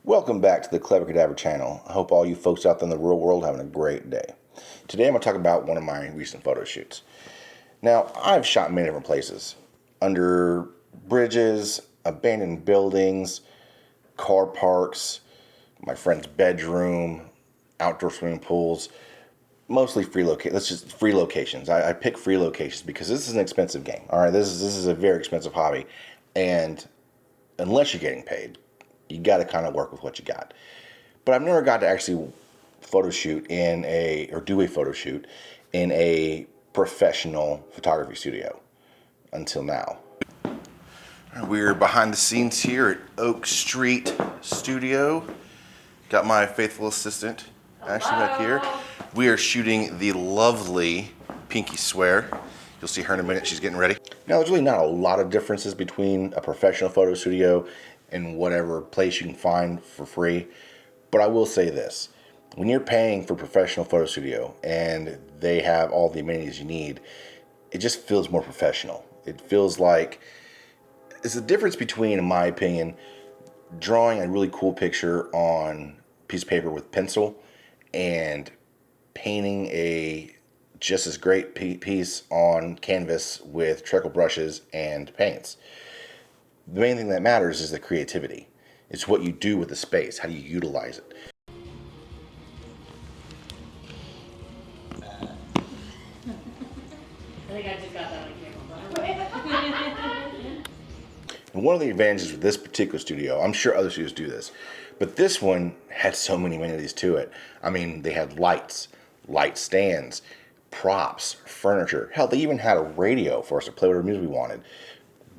Welcome back to the Clever Cadaver channel. I hope all you folks out there in the real world are having a great day. Today I'm going to talk about one of my recent photo shoots. Now, I've shot in many different places. Under bridges, abandoned buildings, car parks, my friend's bedroom, outdoor swimming pools, mostly free locations. I pick free locations because this is an expensive game. All right, this is a very expensive hobby, and unless you're getting paid, you got to kind of work with what you got. But I've never got to actually do a photo shoot in a professional photography studio until now. We're behind the scenes here at Oak Street Studio. Got my faithful assistant, Ashley, back here. We are shooting the lovely Pinky Swear. You'll see her in a minute. She's getting ready. Now, there's really not a lot of differences between a professional photo studio and whatever place you can find for free. But I will say this. When you're paying for a professional photo studio and they have all the amenities you need, it just feels more professional. It feels like it's the difference between, in my opinion, drawing a really cool picture on a piece of paper with pencil and painting a just as great piece on canvas with treacle brushes and paints. The main thing that matters is the creativity. It's what you do with the space. How do you utilize it? I think I just got that on camera. And one of the advantages with this particular studio, I'm sure other studios do this, but this one had so many amenities to it. I mean, they had lights, light stands, props, furniture. Hell, they even had a radio for us to play whatever music we wanted,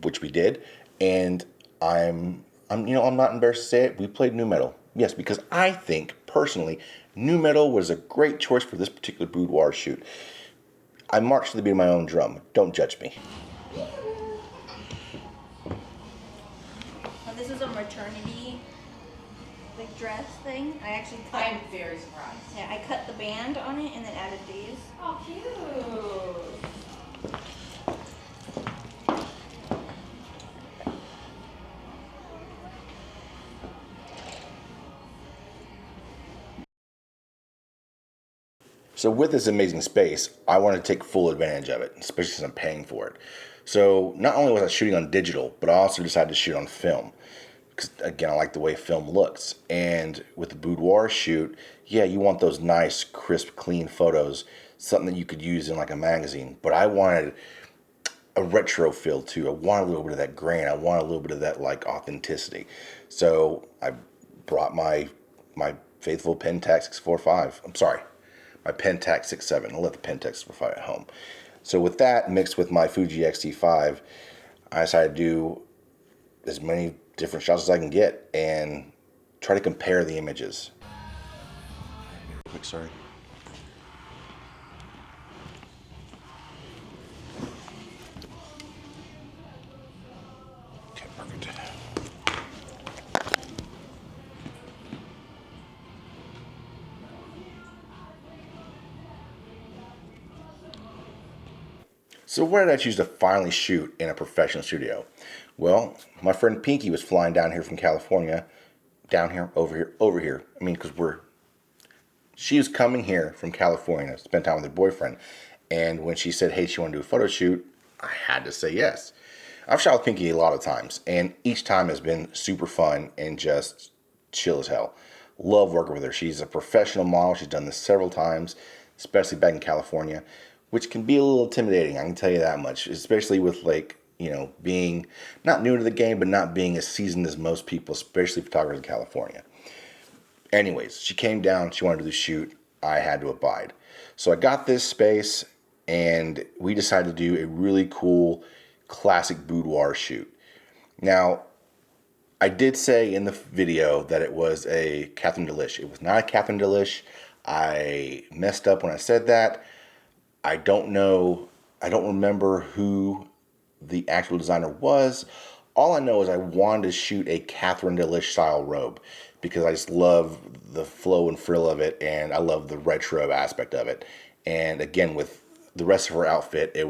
which we did. And I'm not embarrassed to say it. We played nu metal. Yes, because I think personally, nu metal was a great choice for this particular boudoir shoot. I marched to the beat of my own drum. Don't judge me. This is a maternity dress thing. I actually cut. I'm very surprised. Yeah, I cut the band on it and then added these. Oh, cute. So with this amazing space, I wanted to take full advantage of it, especially since I'm paying for it. So not only was I shooting on digital, but I also decided to shoot on film. Because again, I like the way film looks. And with the boudoir shoot, yeah, you want those nice, crisp, clean photos, something that you could use in like a magazine. But I wanted a retro feel too. I wanted a little bit of that grain. I wanted a little bit of that like authenticity. So I brought my faithful Pentax 645. I'm sorry, my Pentax 67. I'll let the Pentax 645 at home. So with that mixed with my Fuji X-T5, I decided to do as many different shots as I can get and try to compare the images. Quick, sorry. Okay, perfect. So what did I choose to finally shoot in a professional studio? Well, my friend Pinky was flying down here from California, over here. I mean, because she was coming here from California to spend time with her boyfriend. And when she said, hey, she wanted to do a photo shoot, I had to say yes. I've shot with Pinky a lot of times, and each time has been super fun and just chill as hell. Love working with her. She's a professional model. She's done this several times, especially back in California, which can be a little intimidating, I can tell you that much, especially with being not new to the game, but not being as seasoned as most people, especially photographers in California. Anyways, she came down, she wanted to do the shoot, I had to abide. So I got this space, and we decided to do a really cool classic boudoir shoot. Now, I did say in the video that it was a Catherine Delish. It was not a Catherine Delish. I messed up when I said that. I don't remember who the actual designer was. All I know is I wanted to shoot a Catherine Delish style robe because I just love the flow and frill of it, and I love the retro aspect of it. And again, with the rest of her outfit, it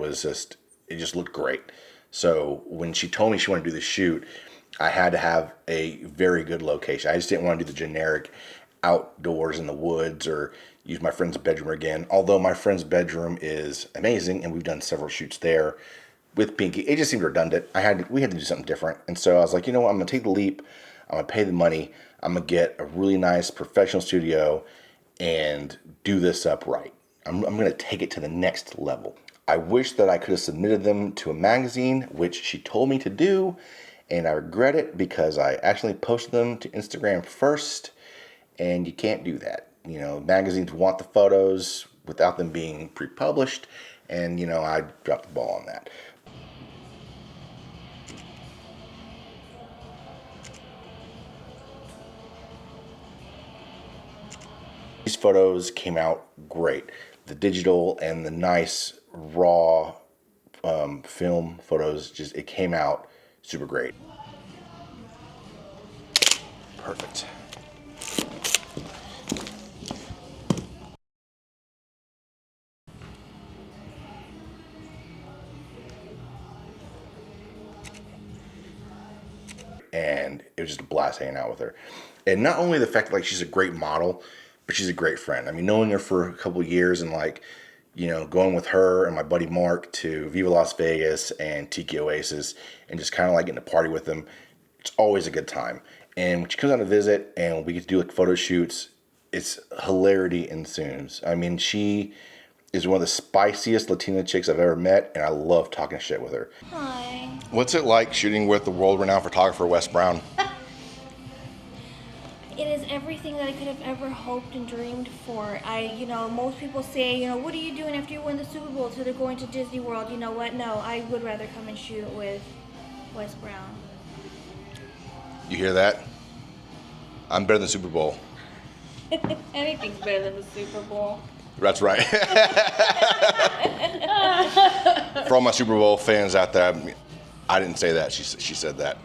just looked great. So when she told me she wanted to do the shoot, I had to have a very good location. I just didn't want to do the generic outdoors in the woods or use my friend's bedroom again. Although my friend's bedroom is amazing and we've done several shoots there with Pinky, it just seemed redundant. We had to do something different. And so I was like, you know what, I'm gonna take the leap, I'm gonna pay the money, I'm gonna get a really nice professional studio and do this up right. I'm gonna take it to the next level. I wish that I could have submitted them to a magazine, which she told me to do, and I regret it because I actually posted them to Instagram first, and you can't do that. You know, magazines want the photos without them being pre-published, and you know, I dropped the ball on that. These photos came out great. The digital and the nice raw film photos, it came out super great. Perfect. And it was just a blast hanging out with her. And not only the fact that like she's a great model, but she's a great friend. I mean, knowing her for a couple of years and like, you know, going with her and my buddy Mark to Viva Las Vegas and Tiki Oasis and just kind of like getting to party with them, it's always a good time. And when she comes out to visit and we get to do like photo shoots, it's hilarity ensues. I mean, she is one of the spiciest Latina chicks I've ever met, and I love talking shit with her. Hi. What's it like shooting with the world-renowned photographer Wes Brown? It is everything that I could have ever hoped and dreamed for. Most people say, what are you doing after you win the Super Bowl? So they're going to Disney World. You know what? No, I would rather come and shoot with Wes Brown. You hear that? I'm better than Super Bowl. Anything's better than the Super Bowl. That's right. For all my Super Bowl fans out there, I didn't say that. She said that.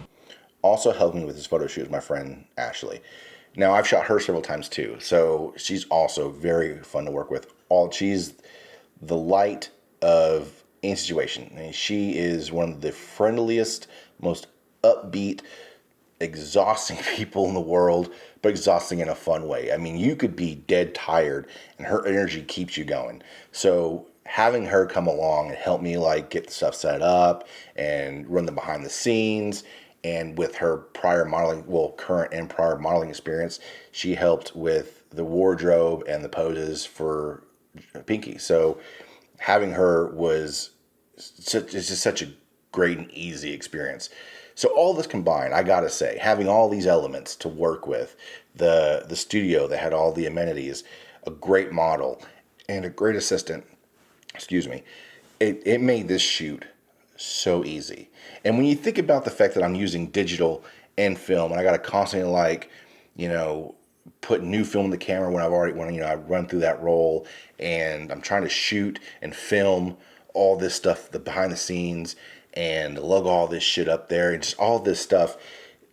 Also helping me with this photo shoot is my friend Ashley. Now I've shot her several times too, so she's also very fun to work with. She's the light of any situation. I mean, she is one of the friendliest, most upbeat, exhausting people in the world, but exhausting in a fun way. I mean, you could be dead tired and her energy keeps you going. So having her come along and help me like get the stuff set up and run the behind the scenes, and with her prior modeling, current and prior modeling experience, she helped with the wardrobe and the poses for Pinky. So having her was it's just such a great and easy experience. So all this combined, I gotta say, having all these elements to work with, the studio that had all the amenities, a great model, and a great assistant, excuse me, it made this shoot so easy. And when you think about the fact that I'm using digital and film, and I gotta constantly put new film in the camera when I run through that roll, and I'm trying to shoot and film all this stuff, the behind the scenes, and lug all this shit up there, and just all this stuff.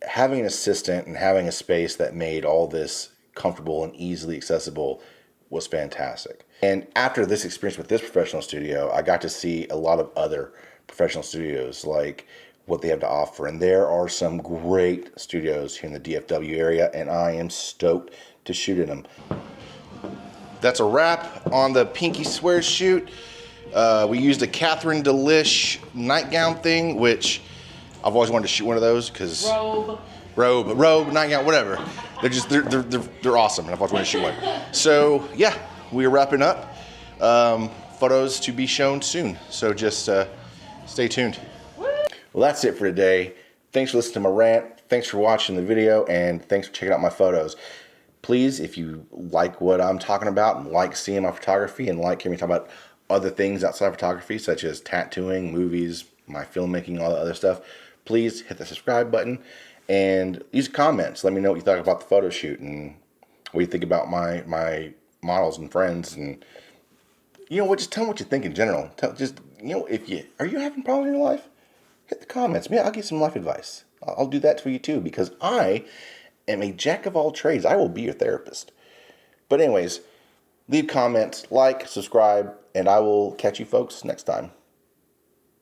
Having an assistant and having a space that made all this comfortable and easily accessible was fantastic. And after this experience with this professional studio, I got to see a lot of other professional studios, like what they have to offer. And there are some great studios here in the DFW area, and I am stoked to shoot in them. That's a wrap on the Pinky Swears shoot. We used a Catherine Delish nightgown thing, which I've always wanted to shoot one of those because robe, nightgown, whatever. They're awesome, and I've always wanted to shoot one. So yeah, we are wrapping up. Photos to be shown soon. So just stay tuned. Well, that's it for today. Thanks for listening to my rant. Thanks for watching the video, and thanks for checking out my photos. Please, if you like what I'm talking about and like seeing my photography and like hearing me talk about other things outside of photography, such as tattooing, movies, my filmmaking, all that other stuff, please hit the subscribe button and use comments. Let me know what you thought about the photo shoot and what you think about my models and friends, and just tell me what you think in general. Are you having problems in your life? Hit the comments. Maybe I'll give some life advice. I'll do that for you too, because I am a jack of all trades. I will be your therapist. But anyways, leave comments, like, subscribe, and I will catch you folks next time.